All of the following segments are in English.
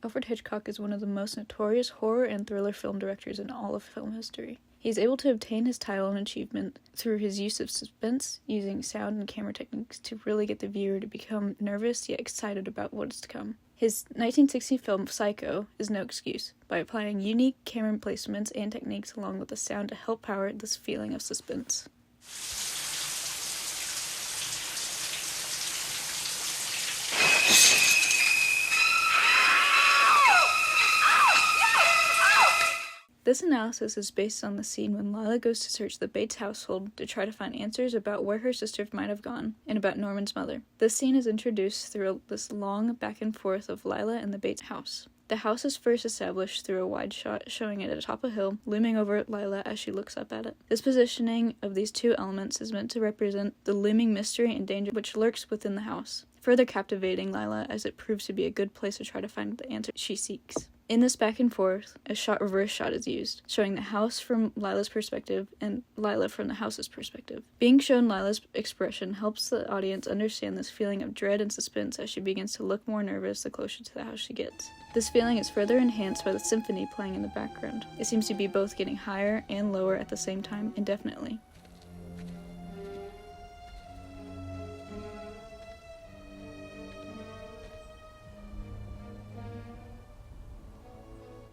Alfred Hitchcock is one of the most notorious horror and thriller film directors in all of film history. He is able to obtain his title and achievement through his use of suspense, using sound and camera techniques to really get the viewer to become nervous yet excited about what is to come. His 1960 film Psycho is no excuse, by applying unique camera placements and techniques along with the sound to help power this feeling of suspense. This analysis is based on the scene when Lila goes to search the Bates household to try to find answers about where her sister might have gone, and about Norman's mother. This scene is introduced through this long back and forth of Lila and the Bates house. The house is first established through a wide shot showing it atop a hill, looming over Lila as she looks up at it. This positioning of these two elements is meant to represent the looming mystery and danger which lurks within the house, further captivating Lila as it proves to be a good place to try to find the answer she seeks. In this back and forth, a reverse shot is used, showing the house from Lila's perspective and Lila from the house's perspective. Being shown Lila's expression helps the audience understand this feeling of dread and suspense as she begins to look more nervous the closer to the house she gets. This feeling is further enhanced by the symphony playing in the background. It seems to be both getting higher and lower at the same time, indefinitely.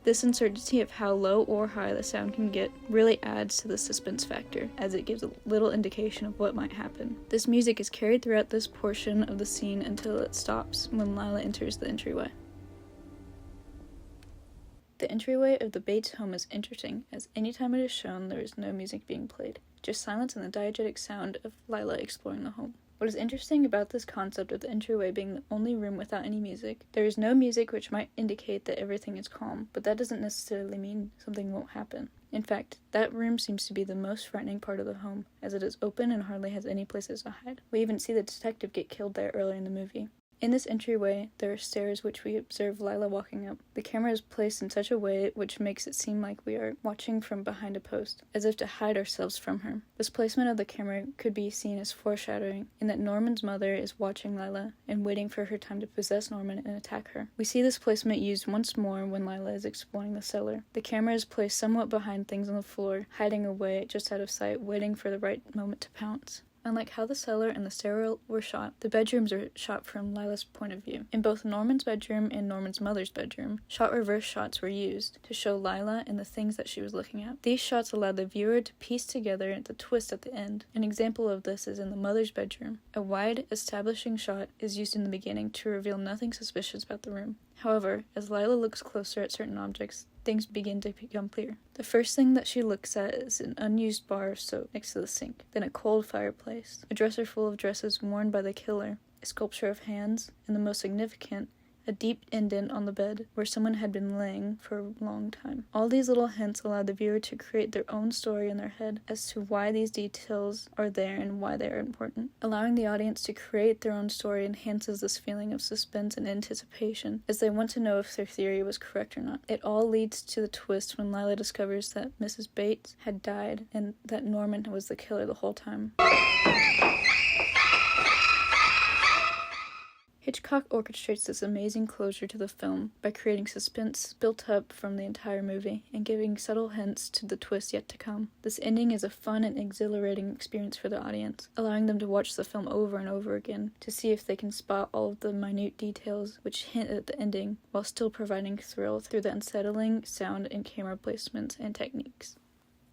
This uncertainty of how low or high the sound can get really adds to the suspense factor, as it gives a little indication of what might happen. This music is carried throughout this portion of the scene until it stops when Lila enters the entryway. The entryway of the Bates home is interesting, as anytime it is shown there is no music being played, just silence and the diegetic sound of Lila exploring the home. What is interesting about this concept of the entryway being the only room without any music, there is no music, which might indicate that everything is calm, but that doesn't necessarily mean something won't happen. In fact, that room seems to be the most frightening part of the home, as it is open and hardly has any places to hide. We even see the detective get killed there earlier in the movie. In this entryway, there are stairs which we observe Lila walking up. The camera is placed in such a way which makes it seem like we are watching from behind a post, as if to hide ourselves from her. This placement of the camera could be seen as foreshadowing, in that Norman's mother is watching Lila and waiting for her time to possess Norman and attack her. We see this placement used once more when Lila is exploring the cellar. The camera is placed somewhat behind things on the floor, hiding away just out of sight, waiting for the right moment to pounce. Unlike how the cellar and the stairwell were shot, the bedrooms are shot from Lila's point of view. In both Norman's bedroom and Norman's mother's bedroom, shot reverse shots were used to show Lila and the things that she was looking at. These shots allowed the viewer to piece together the twist at the end. An example of this is in the mother's bedroom. A wide, establishing shot is used in the beginning to reveal nothing suspicious about the room. However, as Lila looks closer at certain objects, things begin to become clear. The first thing that she looks at is an unused bar of soap next to the sink, then a cold fireplace, a dresser full of dresses worn by the killer, a sculpture of hands, and the most significant, a deep indent on the bed where someone had been laying for a long time. All these little hints allow the viewer to create their own story in their head as to why these details are there and why they are important. Allowing the audience to create their own story enhances this feeling of suspense and anticipation, as they want to know if their theory was correct or not. It all leads to the twist when Lila discovers that Mrs. Bates had died and that Norman was the killer the whole time. Hitchcock orchestrates this amazing closure to the film by creating suspense built up from the entire movie and giving subtle hints to the twist yet to come. This ending is a fun and exhilarating experience for the audience, allowing them to watch the film over and over again to see if they can spot all of the minute details which hint at the ending while still providing thrill through the unsettling sound and camera placements and techniques.